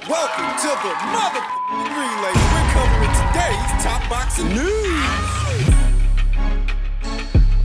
Welcome to the relay. We're covering today's top boxing news.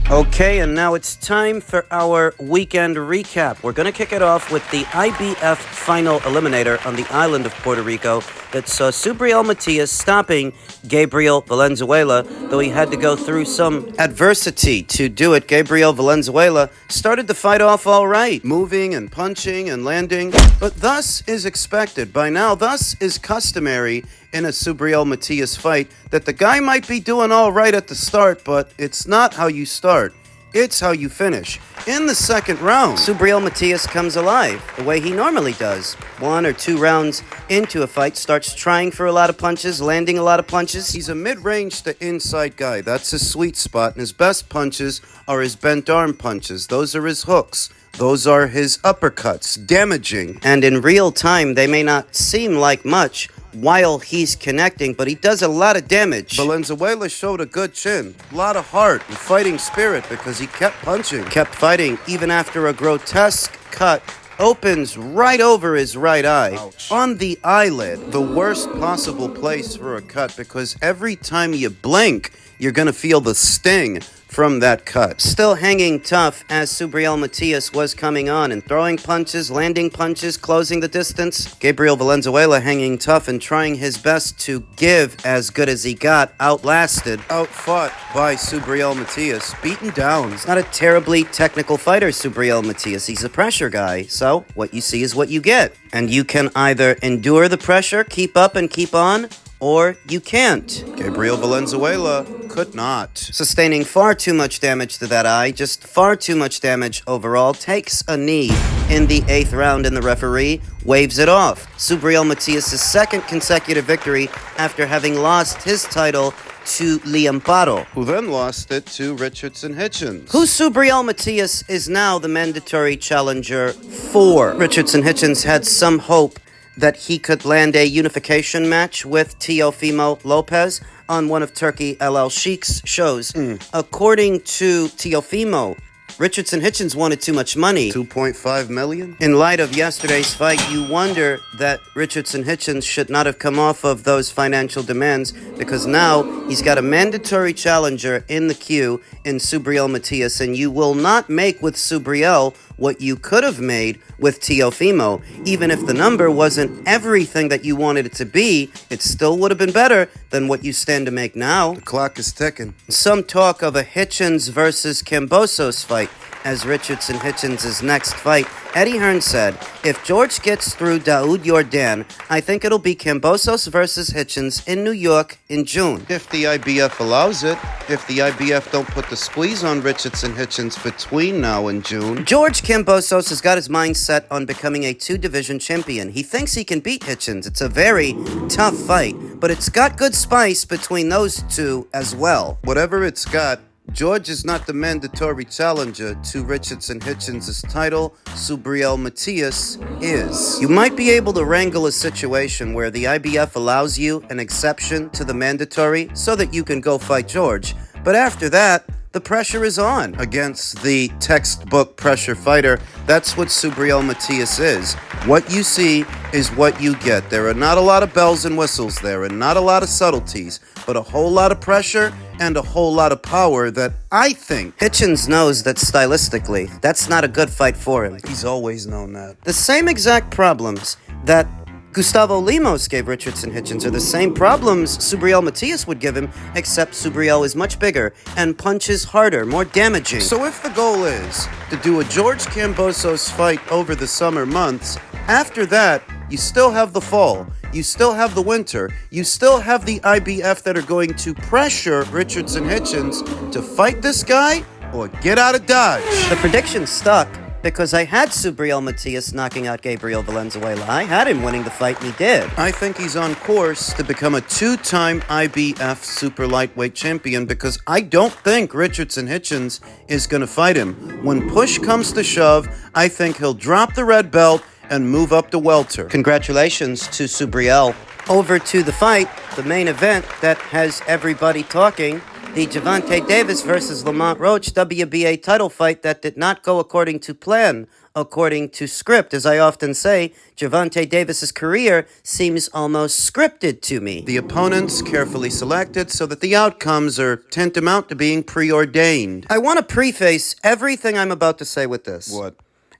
Okay, and now it's time for our weekend recap. We're going to kick it off with the IBF final eliminator on the island of Puerto Rico that saw Subriel Matias stopping Gabriel Valenzuela, though he had to go through some adversity to do it. Gabriel Valenzuela started the fight off all right, moving and punching and landing, but thus is expected. By now, thus is customary in a Subriel Matias fight that the guy might be doing all right at the start, but it's not how you start. It's how you finish. In the second round, Subriel Matias comes alive the way he normally does. 1 or 2 rounds into a fight, starts trying for a lot of punches, landing a lot of punches. He's a mid-range to inside guy. That's his sweet spot, and his best punches are his bent arm punches. Those are his hooks. Those are his uppercuts, damaging. And in real time, they may not seem like much while he's connecting, but he does a lot of damage. Valenzuela showed a good chin, a lot of heart and fighting spirit because he kept punching, kept fighting, even after a grotesque cut opens right over his right eye. Ouch. On the eyelid, the worst possible place for a cut, because every time you blink, you're going to feel the sting from that cut. Still hanging tough as Subriel Matias was coming on and throwing punches, landing punches, closing the distance. Gabriel Valenzuela hanging tough and trying his best to give as good as he got. Outlasted, outfought by Subriel Matias, beaten down. He's not a terribly technical fighter, Subriel Matias. He's a pressure guy, so what you see is what you get. And you can either endure the pressure, keep up and keep on, or you can't. Gabriel Valenzuela could not. Sustaining far too much damage to that eye, just far too much damage overall, takes a knee in the 8th round, and the referee waves it off. Subriel Matias' second consecutive victory after having lost his title to Liamparo, who then lost it to Richardson Hitchens, who Subriel Matias is now the mandatory challenger for. Richardson Hitchens had some hope that he could land a unification match with Teofimo Lopez on one of Turkey LL Sheik's shows. According to Teofimo, Richardson Hitchens wanted too much money. $2.5 million? In light of yesterday's fight, you wonder that Richardson Hitchens should not have come off of those financial demands, because now he's got a mandatory challenger in the queue in Subriel Matias, and you will not make with Subriel what you could have made with Teofimo. Even if the number wasn't everything that you wanted it to be, it still would have been better than what you stand to make now. The clock is ticking. Some talk of a Hitchens versus Cambosos fight as Richardson Hitchens' next fight. Eddie Hearn said, if George gets through Daoud Yordan, I think it'll be Cambosos versus Hitchens in New York in June. If the IBF allows it, if the IBF don't put the squeeze on Richardson Hitchens between now and June. George Cambosos has got his mind set on becoming a 2-division champion. He thinks he can beat Hitchens. It's a very tough fight, but it's got good spice between those two as well. Whatever it's got, George is not the mandatory challenger to Richardson Hitchens' title. Subriel Matias is. You might be able to wrangle a situation where the IBF allows you an exception to the mandatory so that you can go fight George. But after that, the pressure is on against the textbook pressure fighter. That's what Subriel Matias is. What you see is what you get. There are not a lot of bells and whistles there, and not a lot of subtleties, but a whole lot of pressure and a whole lot of power that I think Hitchens knows that stylistically, that's not a good fight for him. He's always known that. The same exact problems that Gustavo Lemos gave Richardson Hitchens are the same problems Subriel Matias would give him, except Subriel is much bigger and punches harder, more damaging. So if the goal is to do a George Cambosos fight over the summer months, after that, you still have the fall. You still have the winter. You still have the IBF that are going to pressure Richardson Hitchens to fight this guy or get out of Dodge. The prediction stuck because I had Subriel Matias knocking out Gabriel Valenzuela. I had him winning the fight, and he did. I think he's on course to become a 2-time IBF super lightweight champion, because I don't think Richardson Hitchens is going to fight him. When push comes to shove, I think he'll drop the red belt and move up to welter. Congratulations to Subriel. Over to the fight, the main event that has everybody talking. The Gervonta Davis versus Lamont Roach WBA title fight that did not go according to plan. according to script. As I often say, Gervonta Davis's career seems almost scripted to me. The opponents carefully selected so that the outcomes are tantamount to being preordained. I want to preface everything I'm about to say with this. What?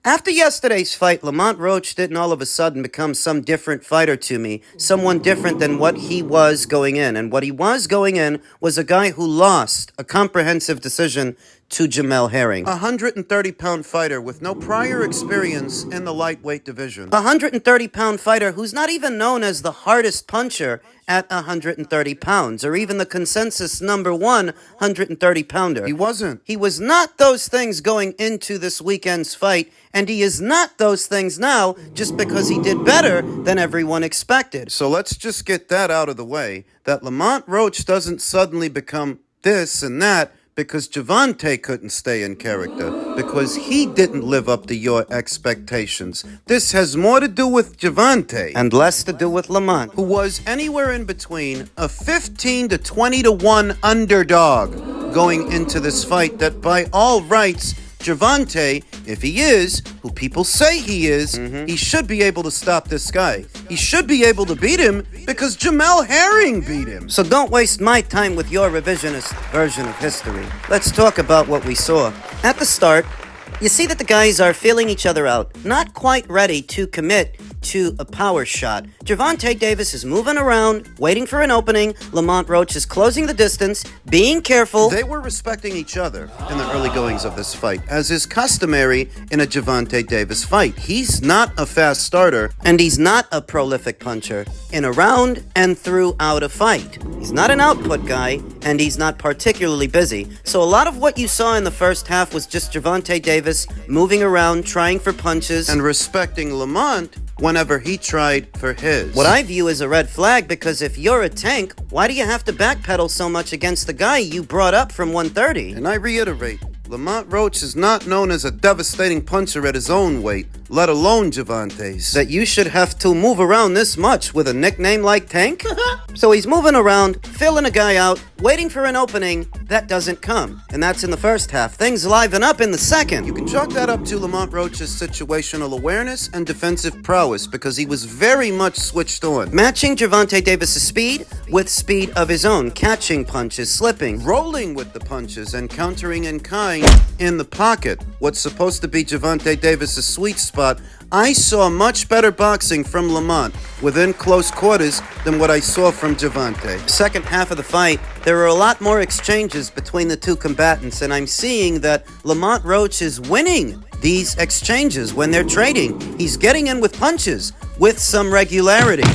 After yesterday's fight, Lamont Roach didn't all of a sudden become some different fighter to me, someone different than what he was going in. And what he was going in was a guy who lost a comprehensive decision to Jamel Herring. A 130-pound fighter with no prior experience in the lightweight division. A 130-pound fighter who's not even known as the hardest puncher at 130 pounds, or even the consensus number one 130-pounder. He wasn't. He was not those things going into this weekend's fight, and he is not those things now just because he did better than everyone expected. So let's just get that out of the way, that Lamont Roach doesn't suddenly become this and that because Gervonta couldn't stay in character, because he didn't live up to your expectations. This has more to do with Gervonta And less to do with Lamont, who was anywhere in between a 15 to 20 to 1 underdog going into this fight that by all rights, Gervonta, if he is who people say he is, he should be able to stop this guy. He should be able to beat him because Jamel Herring beat him. So don't waste my time with your revisionist version of history. Let's talk about what we saw. At the start, you see that the guys are feeling each other out, not quite ready to commit to a power shot. Gervonta Davis is moving around, waiting for an opening. Lamont Roach is closing the distance, being careful. They were respecting each other in the early goings of this fight, as is customary in a Gervonta Davis fight. He's not a fast starter, And he's not a prolific puncher in a round and throughout a fight. He's not an output guy, and he's not particularly busy. So a lot of what you saw in the first half was just Gervonta Davis moving around, trying for punches, and respecting Lamont whenever he tried for his. what I view as a red flag, because if you're a tank, why do you have to backpedal so much against the guy you brought up from 130? And I reiterate, Lamont Roach is not known as a devastating puncher at his own weight, let alone Gervonta's. That you should have to move around this much with a nickname like Tank? So he's moving around, filling a guy out, waiting for an opening that doesn't come. And that's in the first half. Things liven up in the second. You can chalk that up to Lamont Roach's situational awareness and defensive prowess because he was very much switched on. Matching Gervonta Davis's speed with speed of his own, catching punches, slipping, Rolling with the punches and countering in kind in the pocket. What's supposed to be Gervonta Davis's sweet spot, I saw much better boxing from Lamont within close quarters than what I saw from Gervonta. Second half of the fight, there were a lot more exchanges between the two combatants, and I'm seeing that Lamont Roach is winning these exchanges when they're trading. He's getting in with punches with some regularity.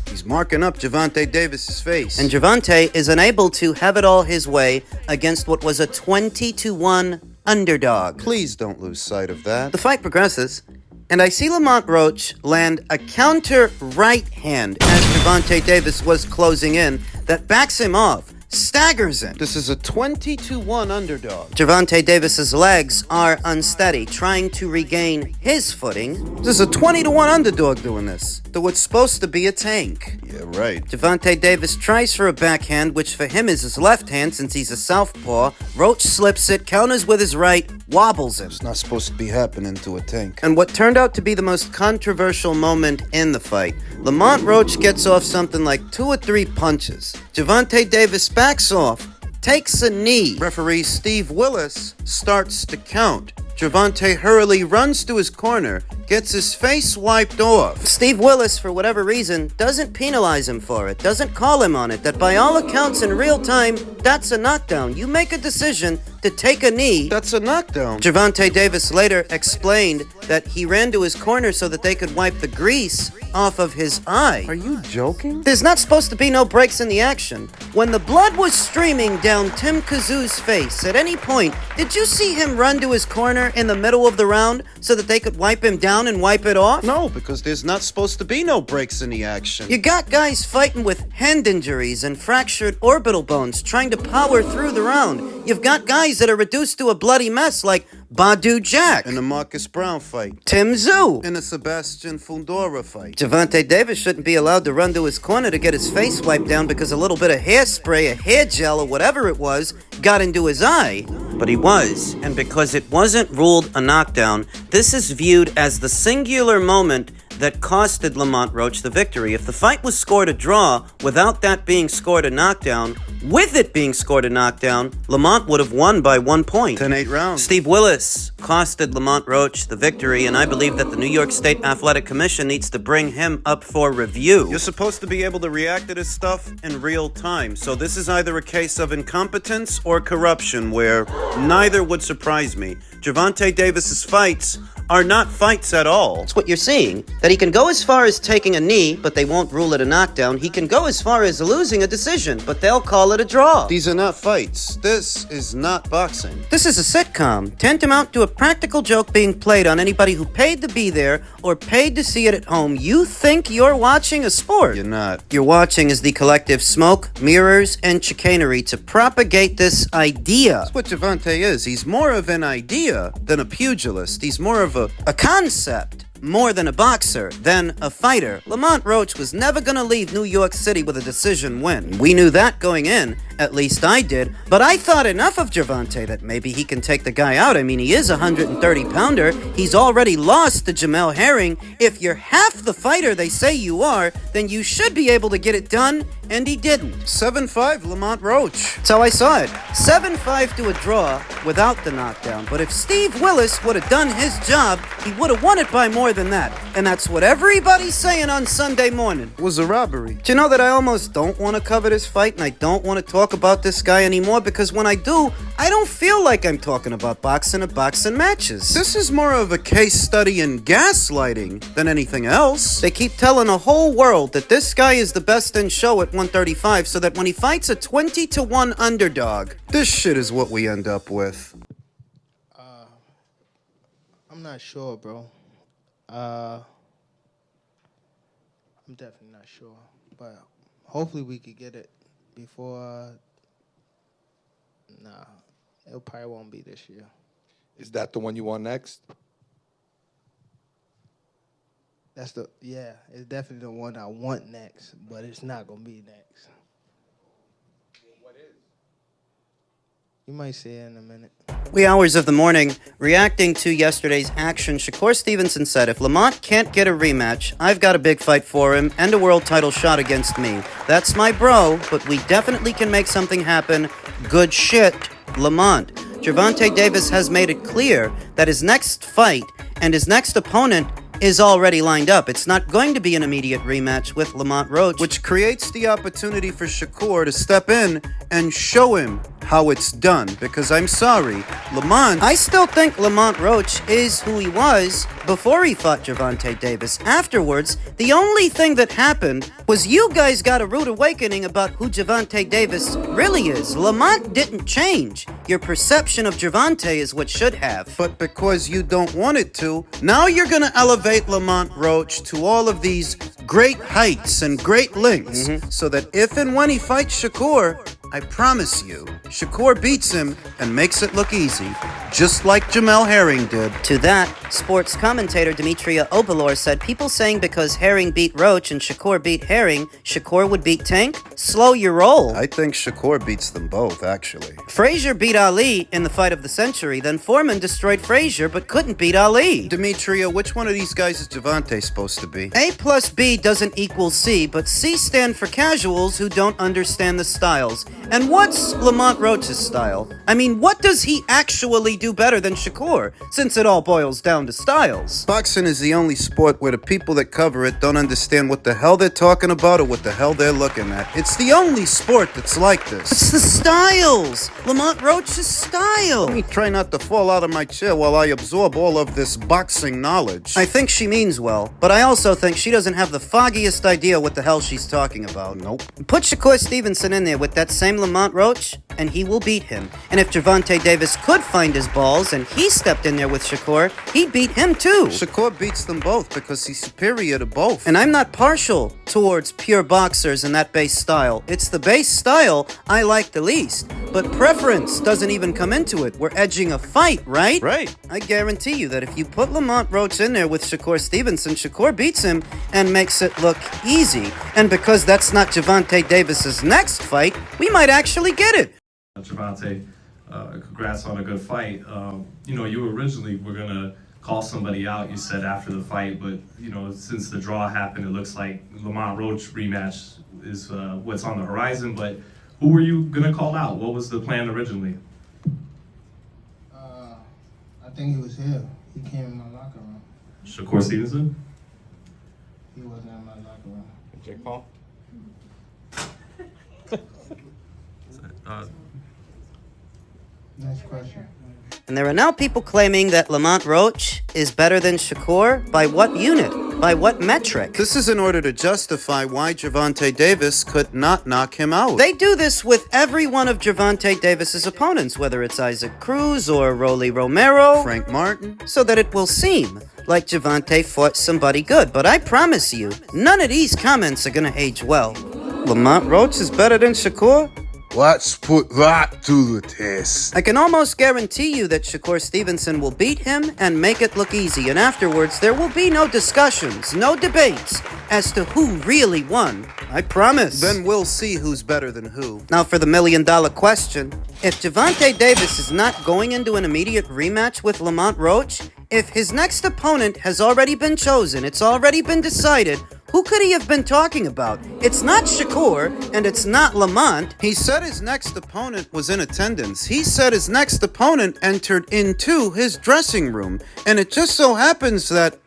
He's marking up Gervonta Davis's face. And Gervonta is unable to have it all his way against what was a 20-1 underdog. Please don't lose sight of that. The fight progresses, and I see Lamont Roach land a counter right hand as Gervonta Davis was closing in that backs him off, staggers him. This is a 20-1 underdog. Gervonta Davis's legs are unsteady, trying to regain his footing. This is a 20-1 underdog doing this. To what's supposed to be a tank. Yeah, right. Gervonta Davis tries for a backhand, which for him is his left hand since he's a southpaw. Roach slips it, counters with his right, wobbles him. It's not supposed to be happening to a tank. And what turned out to be the most controversial moment in the fight, Lamont Roach gets off something like 2 or 3 punches. Gervonta Davis backs off, takes a knee. Referee Steve Willis starts to count. Gervonta hurriedly runs to his corner, gets his face wiped off. Steve Willis, for whatever reason, doesn't penalize him for it, doesn't call him on it, that by all accounts in real time, that's a knockdown. You make a decision to take a knee. That's a knockdown. Gervonta Davis later explained that he ran to his corner so that they could wipe the grease off of his eye. Are you joking? There's not supposed to be no breaks in the action. When the blood was streaming down Tim Kazoo's face, at any point, did you see him run to his corner in the middle of the round so that they could wipe him down and wipe it off? No, because there's not supposed to be no breaks in the action. You got guys fighting with hand injuries and fractured orbital bones trying to power through the round. You've got guys that are reduced to a bloody mess like Badu Jack, In a Marcus Brown fight. Tim Zoo, In a Sebastian Fundora fight. Gervonta Davis shouldn't be allowed to run to his corner to get his face wiped down because a little bit of hairspray, a hair gel, or whatever it was, got into his eye. but he was. And because it wasn't ruled a knockdown, this is viewed as the singular moment that costed Lamont Roach the victory. If the fight was scored a draw without that being scored a knockdown, with it being scored a knockdown, Lamont would have won by 1 point. 10-8 rounds. Steve Willis costed Lamont Roach the victory, and I believe that the New York State Athletic Commission needs to bring him up for review. You're supposed to be able to react to this stuff in real time, so this is either a case of incompetence or corruption, where neither would surprise me. Gervonta Davis's fights are not fights at all. That's what you're seeing. That he can go as far as taking a knee, but they won't rule it a knockdown. He can go as far as losing a decision, but they'll call it a draw. These are not fights. This is not boxing. This is a sitcom, tantamount to a practical joke being played on anybody who paid to be there or paid to see it at home. You think you're watching a sport. You're not. You're watching is the collective smoke, mirrors, and chicanery to propagate this idea. That's what Gervonta is. He's more of an idea than a pugilist. He's more of a concept. More than a boxer, than a fighter. Lamont Roach was never gonna leave New York City with a decision win. We knew that going in, at least I did, but I thought enough of Gervonta that maybe he can take the guy out. I mean, he is a 130-pounder. He's already lost to Jamel Herring. If you're half the fighter they say you are, then you should be able to get it done, and he didn't. 7-5 Lamont Roach. That's how I saw it. 7-5 to a draw without the knockdown. But if Steve Willis would have done his job, he would have won it by more than that. And that's what everybody's saying on Sunday morning. It was a robbery. Do you know that I almost don't want to cover this fight and I don't want to talk about this guy anymore? Because when I do, I don't feel like I'm talking about boxing or boxing matches. This is more of a case study in gaslighting than anything else. They keep telling the whole world that this guy is the best in show at 135 so that when he fights a 20-1 underdog, this shit is what we end up with. I'm not sure, bro. I'm definitely not sure, but hopefully we could get it before. Nah, it probably won't be this year. Is that the one you want next? It's definitely the one I want next, but it's not gonna be next. What is? You might see it in a minute. Wee hours of the morning, reacting to yesterday's action, Shakur Stevenson said, if Lamont can't get a rematch, I've got a big fight for him and a world title shot against me. That's my bro, but we definitely can make something happen. Good shit, Lamont. Gervonta Davis has made it clear that his next fight and his next opponent is already lined up. It's not going to be an immediate rematch with Lamont Roach, which creates the opportunity for Shakur to step in and show him how it's done. Because I'm sorry, Lamont... I still think Lamont Roach is who he was before he fought Gervonta Davis. Afterwards, the only thing that happened was you guys got a rude awakening about who Gervonta Davis really is. Lamont didn't change. Your perception of Gervonta is what should have. But because you don't want it to, now you're gonna elevate Lamont Roach to all of these great heights and great lengths, so that if and when he fights Shakur, I promise you, Shakur beats him and makes it look easy, just like Jamel Herring did. To that, sports commentator Demetria Obalor said people saying because Herring beat Roach and Shakur beat Herring, Shakur would beat Tank? Slow your roll. I think Shakur beats them both, actually. Frazier beat Ali in the fight of the century, then Foreman destroyed Frazier but couldn't beat Ali. Demetria, which one of these guys is Gervonta supposed to be? A plus B doesn't equal C, but C stand for casuals who don't understand the styles. And what's Lamont Roach's style? I mean, what does he actually do better than Shakur, since it all boils down to styles? Boxing is the only sport where the people that cover it don't understand what the hell they're talking about or what the hell they're looking at. It's the only sport that's like this. It's the styles! Lamont Roach's style! Let me try not to fall out of my chair while I absorb all of this boxing knowledge. I think she means well, but I also think she doesn't have the foggiest idea what the hell she's talking about. Nope. Put Shakur Stevenson in there with that same Lamont Roach, and he will beat him. And if Gervonta Davis could find his balls and he stepped in there with Shakur, he'd beat him too. Shakur beats them both because he's superior to both. And I'm not partial towards pure boxers and that base style. It's the base style I like the least. But preference doesn't even come into it. We're edging a fight, right? Right. I guarantee you that if you put Lamont Roach in there with Shakur Stevenson, Shakur beats him and makes it look easy. And because that's not Gervonta Davis's next fight, we might actually get it. Gervonta, Congrats on a good fight. You originally were gonna call somebody out, you said, after the fight, but since the draw happened, it looks like Lamont Roach rematch is what's on the horizon. But who were you gonna call out? What was the plan originally? I think he was here. He came in my locker room. Shakur Stevenson? He wasn't in my locker room. Jake Paul? Next question. And there are now people claiming that Lamont Roach is better than Shakur. By what unit? By what metric? This is in order to justify why Gervonta Davis could not knock him out. They do this with every one of Gervonta Davis's opponents, whether it's Isaac Cruz or Rolly Romero, Frank Martin. so that it will seem like Gervonta fought somebody good. But I promise you, none of these comments are gonna age well. Lamont Roach is better than Shakur? Let's put that to the test. I can almost guarantee you that Shakur Stevenson will beat him and make it look easy, and afterwards there will be no discussions, no debates as to who really won. I promise. Then we'll see who's better than who. Now for the million-dollar question. If Gervonta Davis is not going into an immediate rematch with Lamont Roach, if his next opponent has already been chosen, it's already been decided, who could he have been talking about? It's not Shakur, and it's not Lamont. He said his next opponent was in attendance. He said his next opponent entered into his dressing room. And it just so happens that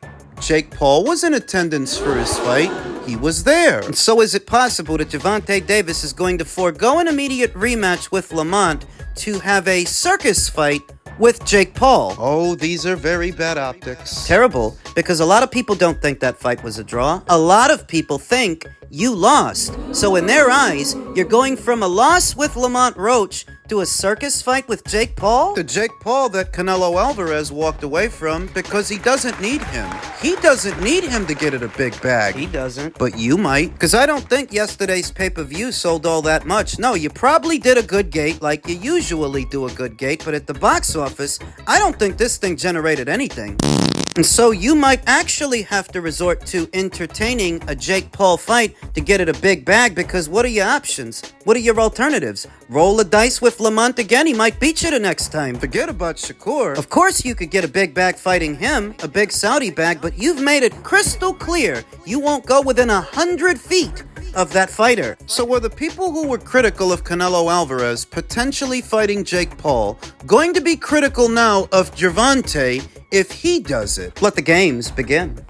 Jake Paul was in attendance for his fight. He was there. And so is it possible that Gervonta Davis is going to forego an immediate rematch with Lamont to have a circus fight with Jake Paul? Oh, these are very bad optics. Terrible, because a lot of people don't think that fight was a draw. A lot of people think you lost. So in their eyes, you're going from a loss with Lamont Roach to a circus fight with Jake Paul? The Jake Paul that Canelo Alvarez walked away from because he doesn't need him. He doesn't need him to get it a big bag. He doesn't. But you might. Because I don't think yesterday's pay-per-view sold all that much. No, you probably did a good gate like you usually do a good gate, but at the box office, I don't think this thing generated anything. And so you might actually have to resort to entertaining a Jake Paul fight to get it a big bag, because what are your options? What are your alternatives? Roll the dice with Lamont again, he might beat you the next time. Forget about Shakur. Of course you could get a big bag fighting him, a big Saudi bag, but you've made it crystal clear you won't go within 100 feet of that fighter. So were the people who were critical of Canelo Alvarez potentially fighting Jake Paul going to be critical now of Gervonta if he does it? Let the games begin.